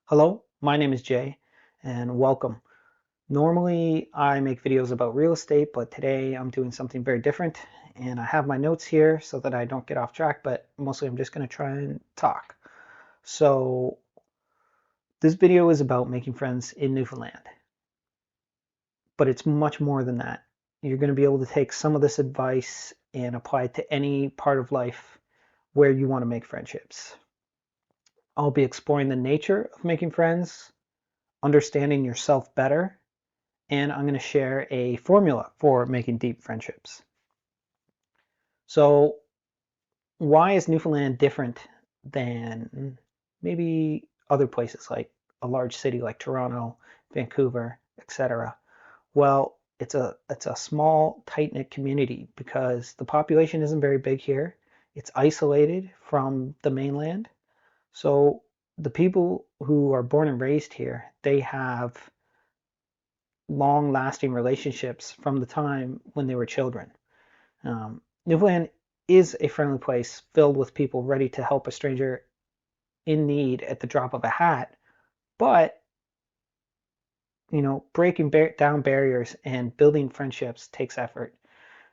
Hello, my name is Jay, and welcome. Normally, I make videos about real estate, but today I'm doing something very different, and I have my notes here so that I don't get off track, but mostly I'm just going to try and talk. So, this video is about making friends in Newfoundland, but it's much more than that. You're going to be able to take some of this advice and apply it to any part of life where you want to make friendships. I'll be exploring the nature of making friends, understanding yourself better, and I'm going to share a formula for making deep friendships. So, why is Newfoundland different than maybe other places like a large city like Toronto, Vancouver, etc.? Well, it's a small, tight-knit community because the population isn't very big here. It's isolated from the mainland. So, the people who are born and raised here, they have long lasting relationships from the time when they were children. Newfoundland is a friendly place filled with people ready to help a stranger in need at the drop of a hat, but breaking down barriers and building friendships takes effort,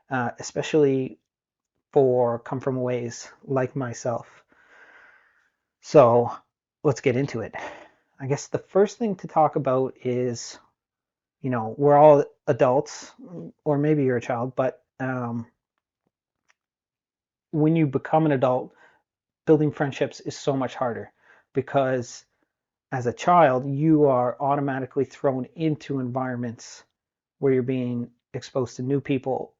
especially for come from aways like myself. So let's get into it. I guess the first thing to talk about is, we're all adults, or maybe you're a child, but when you become an adult, building friendships is so much harder because as a child, you are automatically thrown into environments where you're being exposed to new people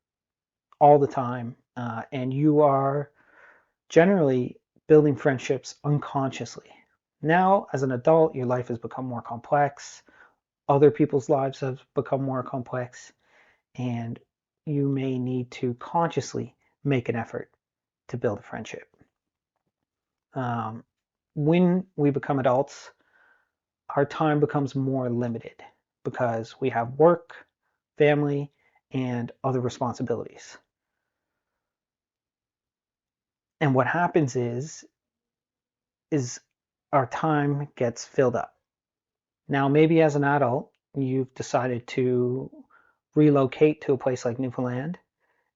all the time, and you are generally building friendships unconsciously. Now, as an adult, your life has become more complex, other people's lives have become more complex, and you may need to consciously make an effort to build a friendship. When we become adults, our time becomes more limited because we have work, family, and other responsibilities. And what happens is our time gets filled up. Now, maybe as an adult, you've decided to relocate to a place like Newfoundland,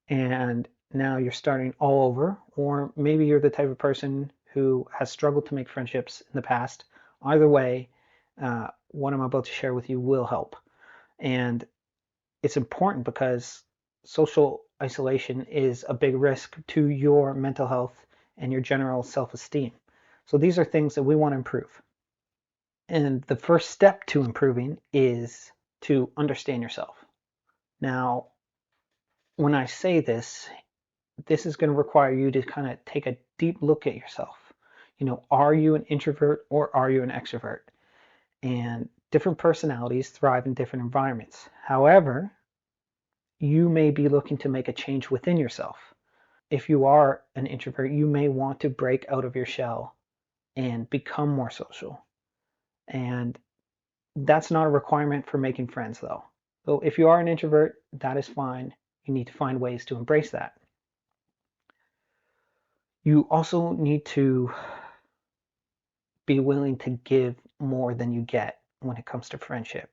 and now you're starting all over, or maybe you're the type of person who has struggled to make friendships in the past. Either way, what I'm about to share with you will help. And it's important because social isolation is a big risk to your mental health and your general self-esteem. So these are things that we want to improve. And the first step to improving is to understand yourself. Now, when I say this, this is going to require you to kind of take a deep look at yourself. Are you an introvert or are you an extrovert? And different personalities thrive in different environments. However, you may be looking to make a change within yourself. If you are an introvert, you may want to break out of your shell and become more social. And that's not a requirement for making friends, though. So if you are an introvert, that is fine. You need to find ways to embrace that. You also need to be willing to give more than you get when it comes to friendship.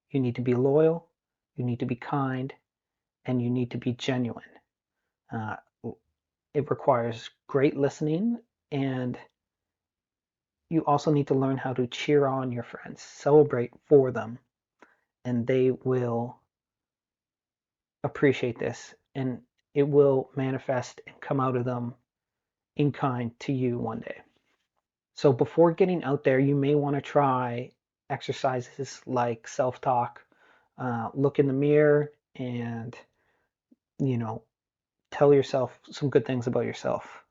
You need to be loyal, you need to be kind, and you need to be genuine. Uh, it requires great listening, and you also need to learn how to cheer on your friends, celebrate for them, and they will appreciate this, and it will manifest and come out of them in kind to you one day. So before getting out there, you may want to try exercises like self-talk, look in the mirror, and you know tell yourself some good things about yourself.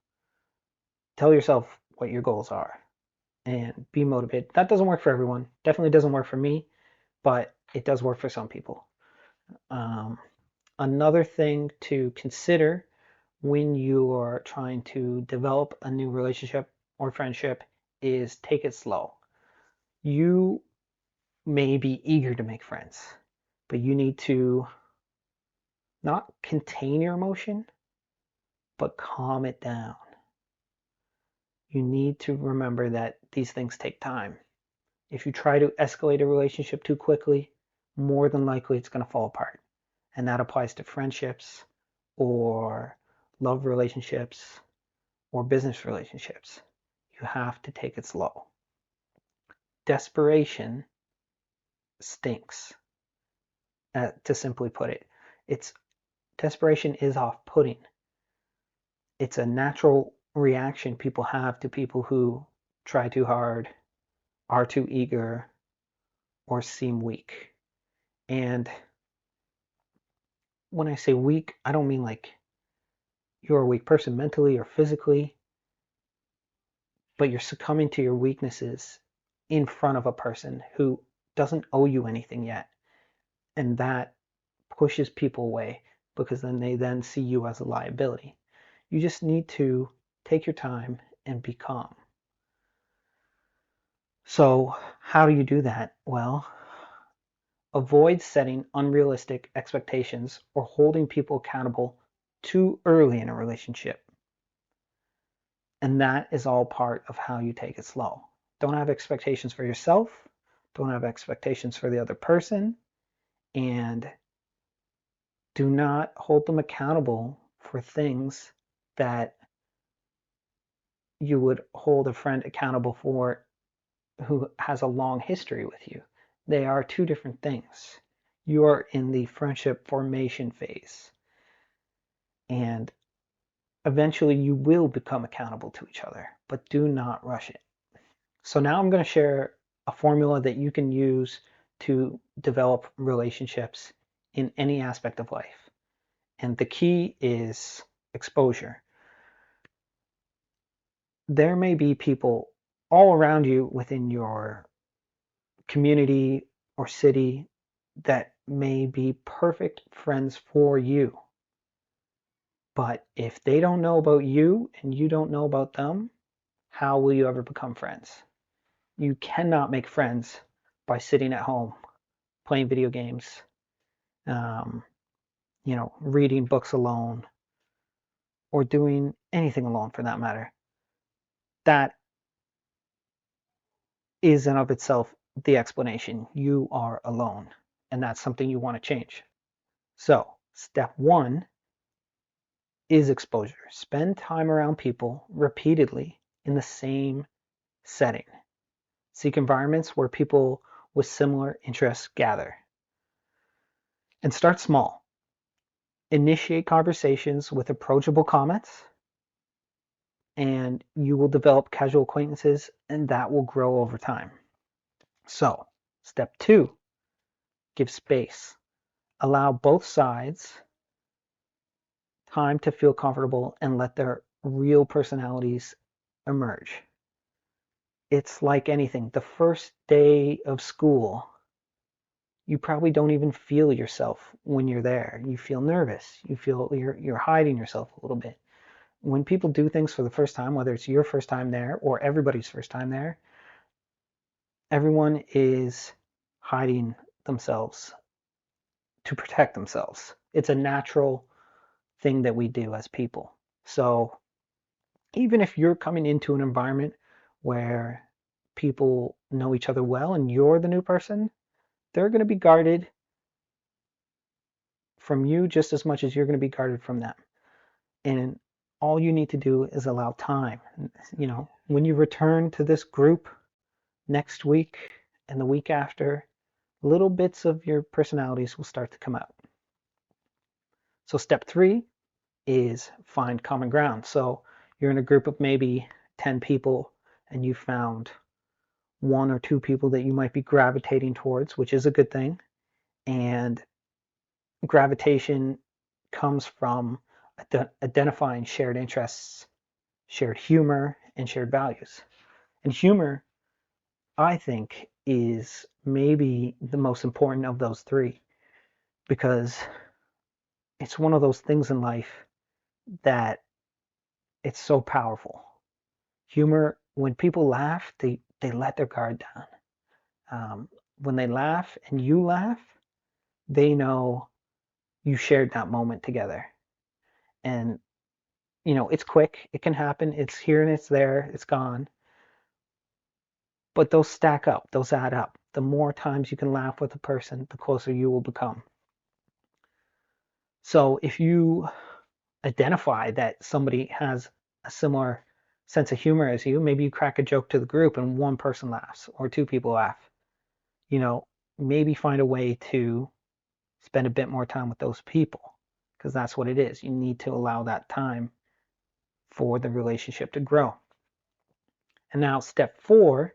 Tell yourself what your goals are and be motivated. That doesn't work for everyone. Definitely doesn't work for me, but it does work for some people. Um, Another thing to consider when you are trying to develop a new relationship or friendship is take it slow. You may be eager to make friends, but you need to not contain your emotion, but calm it down. You need to remember that these things take time. If you try to escalate a relationship too quickly, more than likely it's going to fall apart. And that applies to friendships or love relationships or business relationships. You have to take it slow. Desperation stinks, to simply put it. It's desperation is off-putting. It's a natural reaction people have to people who try too hard, are too eager, or seem weak. And when I say weak, I don't mean like you're a weak person mentally or physically, but you're succumbing to your weaknesses in front of a person who doesn't owe you anything yet. And that pushes people away because then they then see you as a liability. You just need to take your time and be calm. So, how do you do that? Well, avoid setting unrealistic expectations or holding people accountable too early in a relationship. And that is all part of how you take it slow. Don't have expectations for yourself, don't have expectations for the other person, and do not hold them accountable for things that you would hold a friend accountable for who has a long history with you. They are two different things. You are in the friendship formation phase, and eventually you will become accountable to each other, but do not rush it. So now I'm going to share a formula that you can use to develop relationships in any aspect of life. And the key is exposure. There may be people all around you within your community or city that may be perfect friends for you. But if they don't know about you and you don't know about them, how will you ever become friends? You cannot make friends by sitting at home playing video games, um, reading books alone, or doing anything alone for that matter. That is in of itself the explanation. You are alone, and that's something you want to change. So, step one is exposure. Spend time around people repeatedly in the same setting. Seek environments where people with similar interests gather. And start small. Initiate conversations with approachable comments, and you will develop casual acquaintances, and that will grow over time. So, step two, give space. Allow both sides time to feel comfortable and let their real personalities emerge. It's like anything. The first day of school, you probably don't even feel yourself when you're there. You feel nervous. You feel you're hiding yourself a little bit. When people do things for the first time, whether it's your first time there or everybody's first time there, everyone is hiding themselves to protect themselves. It's a natural thing that we do as people. So even if you're coming into an environment where people know each other well and you're the new person, they're going to be guarded from you just as much as you're going to be guarded from them. And all you need to do is allow time. When you return to this group next week and the week after, little bits of your personalities will start to come out. So step three is find common ground. So you're in a group of maybe 10 people and you found one or two people that you might be gravitating towards, which is a good thing. And gravitation comes from identifying shared interests, shared humor, and shared values. And humor, I think, is maybe the most important of those three because it's one of those things in life that it's so powerful. Humor, when people laugh, they let their guard down. When they laugh and you laugh, they know you shared that moment together. And, it's quick. It can happen. It's here and it's there. It's gone. But those stack up, those add up. The more times you can laugh with a person, the closer you will become. So if you identify that somebody has a similar sense of humor as you, maybe you crack a joke to the group and one person laughs or two people laugh. Maybe find a way to spend a bit more time with those people, because that's what it is. You need to allow that time for the relationship to grow. And now step 4,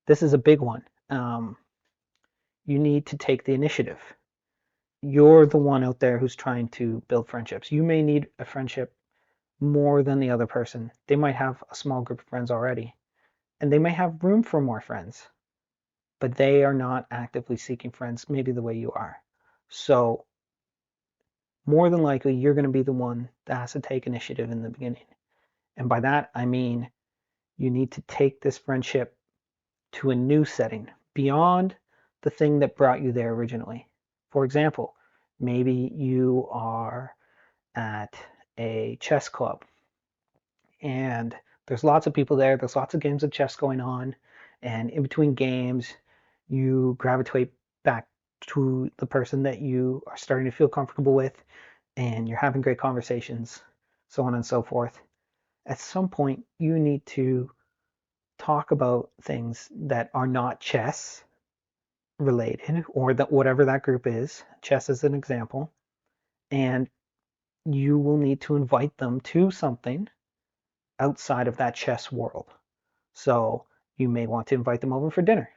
this is a big one. You need to take the initiative. You're the one out there who's trying to build friendships. You may need a friendship more than the other person. They might have a small group of friends already, and they may have room for more friends, but they are not actively seeking friends, maybe the way you are. So more than likely, you're going to be the one that has to take initiative in the beginning. And by that, I mean you need to take this friendship to a new setting beyond the thing that brought you there originally. For example, maybe you are at a chess club and there's lots of people there, there's lots of games of chess going on, and in between games, you gravitate back to the person that you are starting to feel comfortable with, and you're having great conversations, so on and so forth. At some point, you need to talk about things that are not chess related, or that whatever that group is. Chess is an example, and you will need to invite them to something outside of that chess world. So you may want to invite them over for dinner,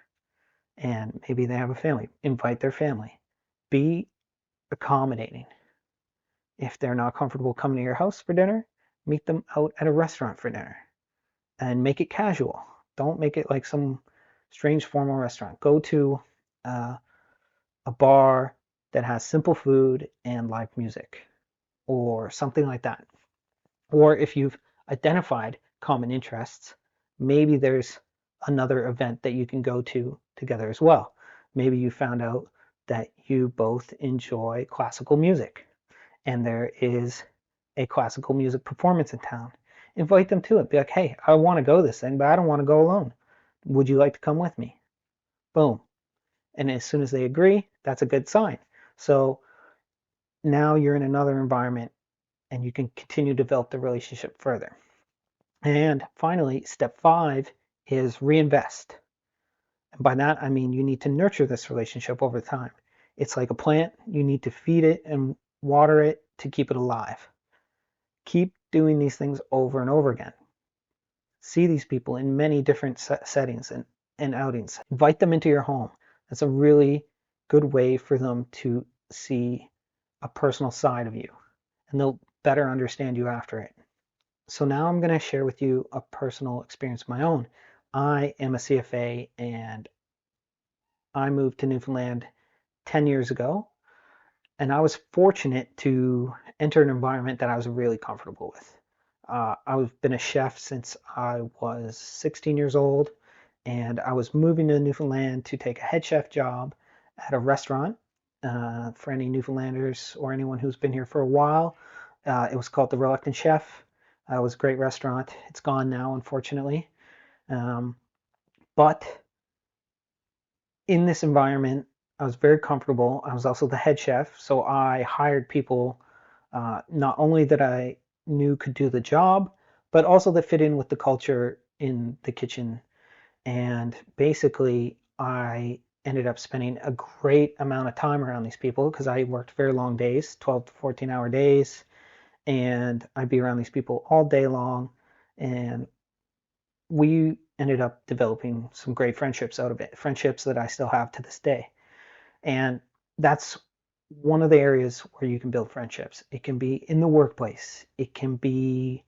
and maybe they have a family. Invite their family. Be accommodating. If they're not comfortable coming to your house for dinner, meet them out at a restaurant for dinner and make it casual. Don't make it like some strange formal restaurant. Go to uh, a bar that has simple food and live music or something like that. Or if you've identified common interests, maybe there's another event that you can go to together as well. Maybe you found out that you both enjoy classical music and there is a classical music performance in town. Invite them to it. Be like, hey, I want to go to this thing, but I don't want to go alone. Would you like to come with me? Boom. And as soon as they agree, that's a good sign. So now you're in another environment and you can continue to develop the relationship further. And finally, step 5 is reinvest. And by that, I mean you need to nurture this relationship over time. It's like a plant. You need to feed it and water it to keep it alive. Keep doing these things over and over again. See these people in many different settings and outings. Invite them into your home. That's a really good way for them to see a personal side of you, and they'll better understand you after it. So now I'm going to share with you a personal experience of my own. I am a CFA and I moved to Newfoundland 10 years ago, and I was fortunate to enter an environment that I was really comfortable with. I've been a chef since I was 16 years old, and I was moving to Newfoundland to take a head chef job at a restaurant. For any Newfoundlanders or anyone who's been here for a while, it was called The Reluctant Chef. It was a great restaurant. It's gone now, unfortunately. But in this environment, I was very comfortable. I was also the head chef, so I hired people not only that I knew could do the job, but also that fit in with the culture in the kitchen. And basically, I ended up spending a great amount of time around these people because I worked very long days, 12 to 14-hour days, and I'd be around these people all day long. And we ended up developing some great friendships out of it, friendships that I still have to this day. And that's one of the areas where you can build friendships. It can be in the workplace, it can be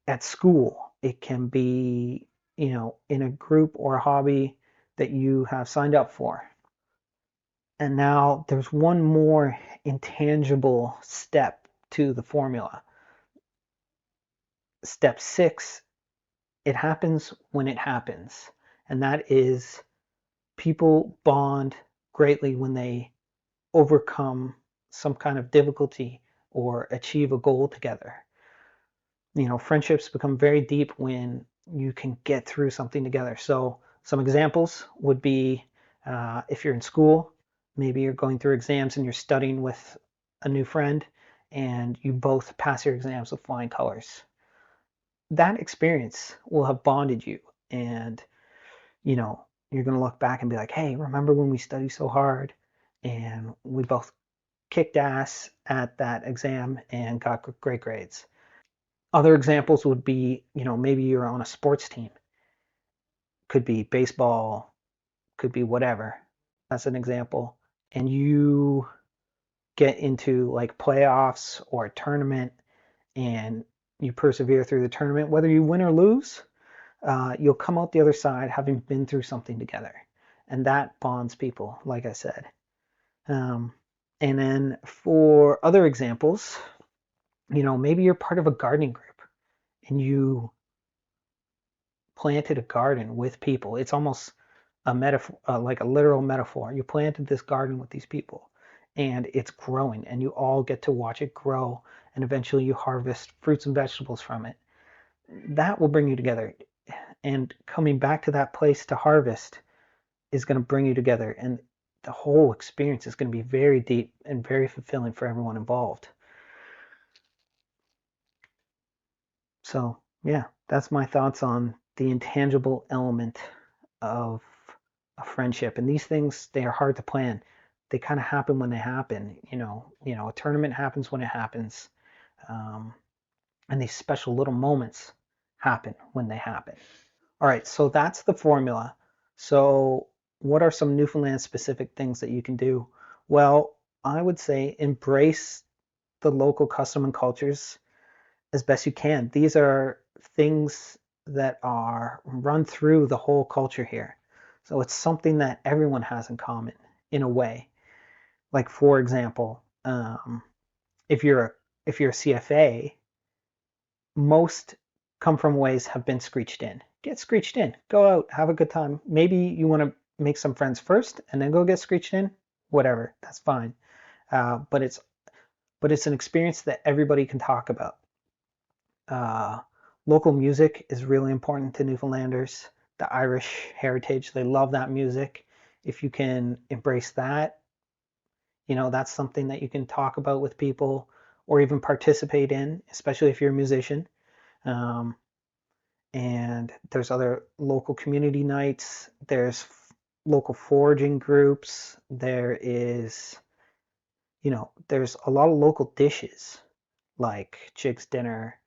at school, it can be, in a group or a hobby that you have signed up for. And now there's one more intangible step to the formula. Step 6, it happens when it happens. And that is people bond greatly when they overcome some kind of difficulty or achieve a goal together. Friendships become very deep when you can get through something together. So Some examples would be if you're in school, maybe you're going through exams and you're studying with a new friend and you both pass your exams with flying colors. That experience will have bonded you, and you know, you're going to look back and be like, hey, remember when we studied so hard and we both kicked ass at that exam and got great grades. Other examples would be, maybe you're on a sports team. Could be baseball, could be whatever. That's an example. And you get into like playoffs or a tournament and you persevere through the tournament, whether you win or lose, you'll come out the other side having been through something together. And that bonds people, like I said. Um, and then for other examples, maybe you're part of a gardening group and you planted a garden with people. It's almost a metaphor, like a literal metaphor. You planted this garden with these people and it's growing and you all get to watch it grow and eventually you harvest fruits and vegetables from it. That will bring you together. And coming back to that place to harvest is going to bring you together. And the whole experience is going to be very deep and very fulfilling for everyone involved. So, yeah, that's my thoughts on the intangible element of a friendship. And these things, they are hard to plan. They kind of happen when they happen. A tournament happens when it happens. Um, and these special little moments happen when they happen. All right, so that's the formula. So, what are some Newfoundland specific things that you can do? Well, I would say embrace the local custom and cultures as best you can. These are things that are run through the whole culture here. So it's something that everyone has in common in a way. Like for example, if you're a CFA, most come from ways have been screeched in. Get screeched in. Go out, have a good time. Maybe you want to make some friends first and then go get screeched in. Whatever, that's fine. But it's an experience that everybody can talk about. Uh, Local music is really important to Newfoundlanders. The Irish heritage, they love that music. If you can embrace that, that's something that you can talk about with people or even participate in, especially if you're a musician. Um, and there's other local community nights. There's local foraging groups. There's a lot of local dishes like Chig's Dinner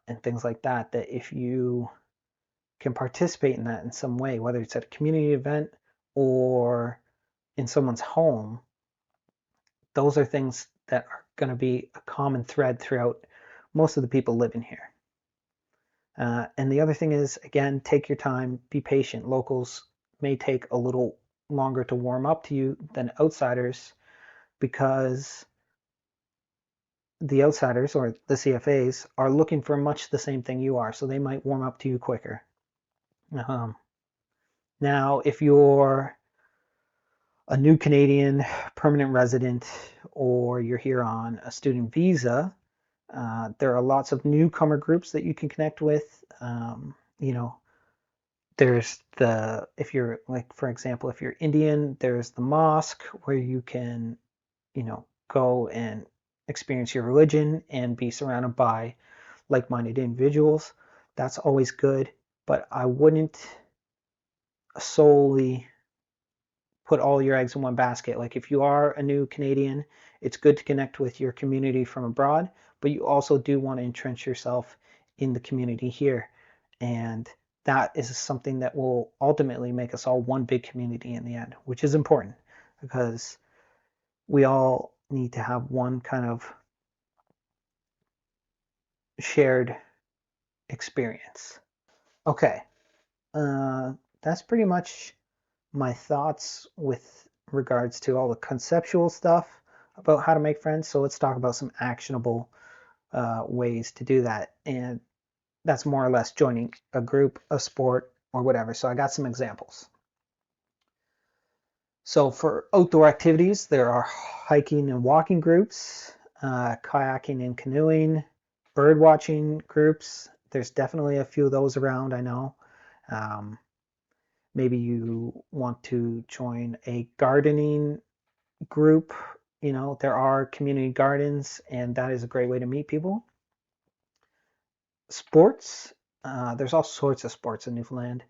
and things like that, that if you can participate in that in some way, whether it's at a community event or in someone's home, those are things that are going to be a common thread throughout most of the people living here. And the other thing is, again, take your time, be patient. Locals may take a little longer to warm up to you than outsiders because the outsiders or the CFAs are looking for much the same thing you are, so they might warm up to you quicker. Um, Now, if you're a new Canadian permanent resident or you're here on a student visa, there are lots of newcomer groups that you can connect with. There's if you're like, for example, if you're Indian, there's the mosque where you can, go and experience your religion and be surrounded by like-minded individuals. That's always good, but I wouldn't solely put all your eggs in one basket. Like if you are a new Canadian, it's good to connect with your community from abroad, but you also do want to entrench yourself in the community here. And that is something that will ultimately make us all one big community in the end, which is important because we all need to have one kind of shared experience. Okay, that's pretty much my thoughts with regards to all the conceptual stuff about how to make friends. So let's talk about some actionable ways to do that. And that's more or less joining a group, a sport, or whatever. So I got some examples. So for outdoor activities, there are hiking and walking groups, kayaking and canoeing, bird watching groups. There's definitely a few of those around, I know. Um, Maybe you want to join a gardening group. There are community gardens, and that is a great way to meet people. Sports, there's all sorts of sports in Newfoundland.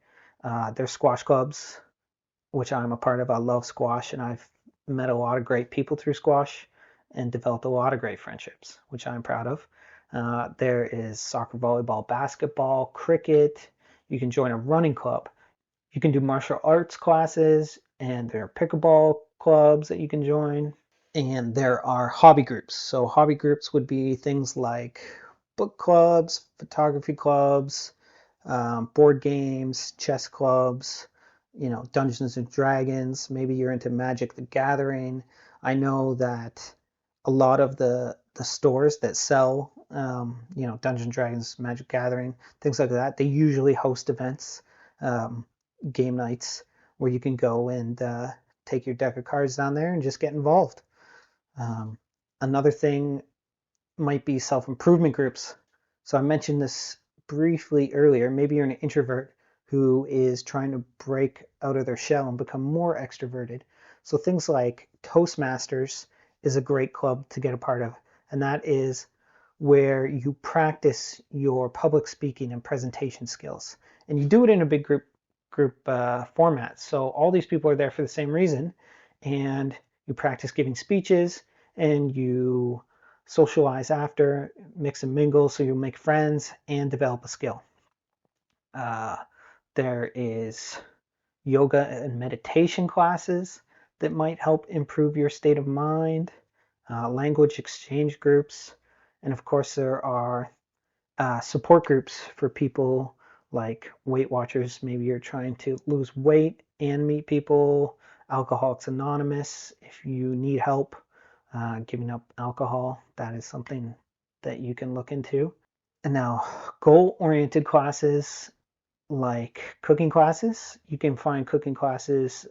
There's squash clubs, which I'm a part of. I love squash, and I've met a lot of great people through squash and developed a lot of great friendships, which I'm proud of. There is soccer, volleyball, basketball, cricket. You can join a running club. You can do martial arts classes, and there are pickleball clubs that you can join. And there are hobby groups. So hobby groups would be things like book clubs, photography clubs, board games, chess clubs, Dungeons and Dragons. Maybe you're into Magic the Gathering. I know that a lot of the stores that sell, Dungeons and Dragons, Magic Gathering, things like that, they usually host events, game nights, where you can go and take your deck of cards down there and just get involved. Um, Another thing might be self-improvement groups. So I mentioned this briefly earlier. Maybe you're an introvert who is trying to break out of their shell and become more extroverted. So things like Toastmasters is a great club to get a part of, and that is where you practice your public speaking and presentation skills, and you do it in a big group format. So all these people are there for the same reason, and you practice giving speeches, and you socialize after, mix and mingle, so you'll make friends and develop a skill. Uh, there is yoga and meditation classes that might help improve your state of mind, language exchange groups, and of course there are support groups for people like Weight Watchers. Maybe you're trying to lose weight and meet people. Alcoholics Anonymous, if you need help giving up alcohol, that is something that you can look into. And now, goal-oriented classes like cooking classes. You can find cooking classes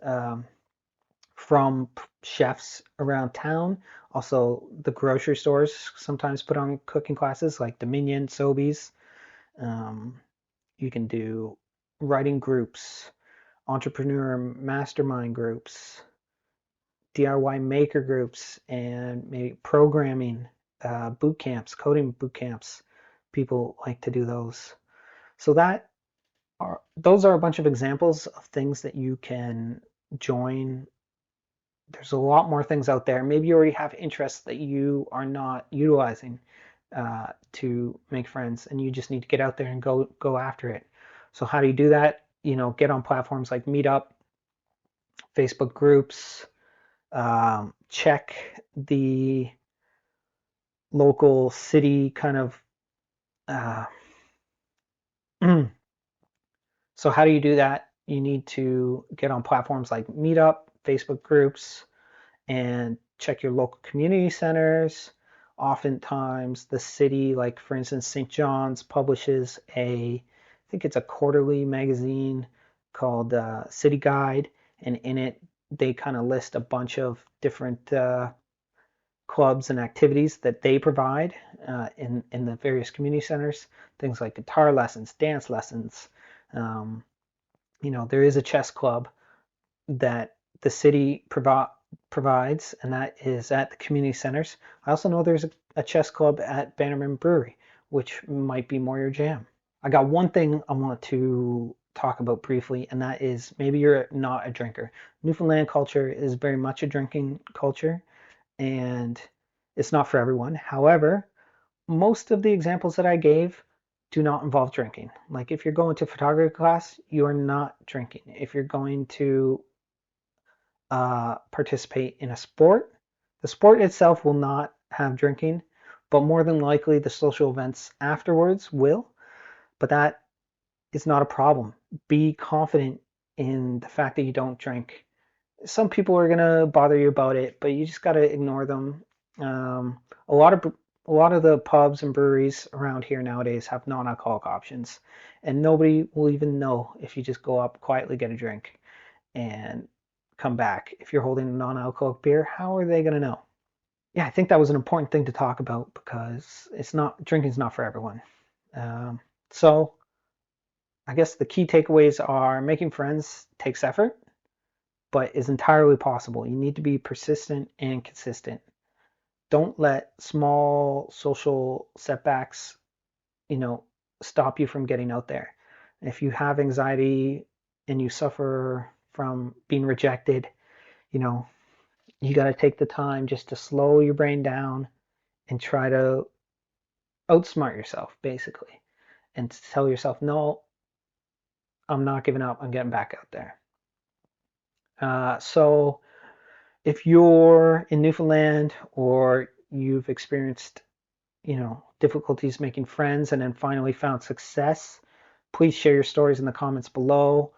from chefs around town. Also, the grocery stores sometimes put on cooking classes like Dominion, Sobeys. Um, you can do writing groups, entrepreneur mastermind groups, DIY maker groups, and maybe programming boot camps, coding boot camps. People like to do those. So those are a bunch of examples of things that you can join. There's a lot more things out there. Maybe you already have interests that you are not utilizing to make friends, and you just need to get out there and go after it. So how do you do that? Get on platforms like Meetup, Facebook groups, check the local city kind of. Uh, so how do you do that? You need to get on platforms like Meetup, Facebook groups, and check your local community centers. Oftentimes, the city, like for instance, St. John's publishes I think it's a quarterly magazine called City Guide, and in it they kind of list a bunch of different clubs and activities that they provide in the various community centers. Things like guitar lessons, dance lessons. Um, there is a chess club that the city provides, and that is at the community centers. I also know there's a chess club at Bannerman Brewery, which might be more your jam. I got one thing I want to talk about briefly, and that is maybe you're not a drinker. Newfoundland culture is very much a drinking culture, and it's not for everyone. However, most of the examples that I gave do not involve drinking. Like if you're going to photography class, you are not drinking. If you're going to participate in a sport, the sport itself will not have drinking, but more than likely the social events afterwards will. But that is not a problem. Be confident in the fact that you don't drink. Some people are gonna bother you about it, but you just gotta ignore them. Um, a lot of the pubs and breweries around here nowadays have non-alcoholic options, and nobody will even know if you just go up quietly, get a drink, and come back. If you're holding a non-alcoholic beer, how are they gonna know? Yeah, I think that was an important thing to talk about because it's not drinking's not for everyone. Um, so I guess the key takeaways are making friends takes effort, but is entirely possible. You need to be persistent and consistent. Don't let small social setbacks, you know, stop you from getting out there. If you have anxiety and you suffer from being rejected, you know, you got to take the time just to slow your brain down and try to outsmart yourself, basically, and tell yourself, no, I'm not giving up. I'm getting back out there. So if you're in Newfoundland or you've experienced, difficulties making friends and then finally found success, please share your stories in the comments below.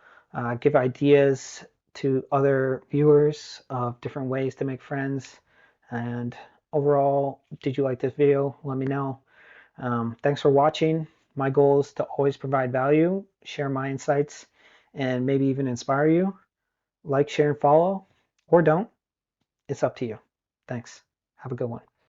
Give ideas to other viewers of different ways to make friends. And overall, did you like this video? Let me know. Thanks for watching. My goal is to always provide value, share my insights, and maybe even inspire you. Like, share, and follow, or don't. It's up to you. Thanks. Have a good one.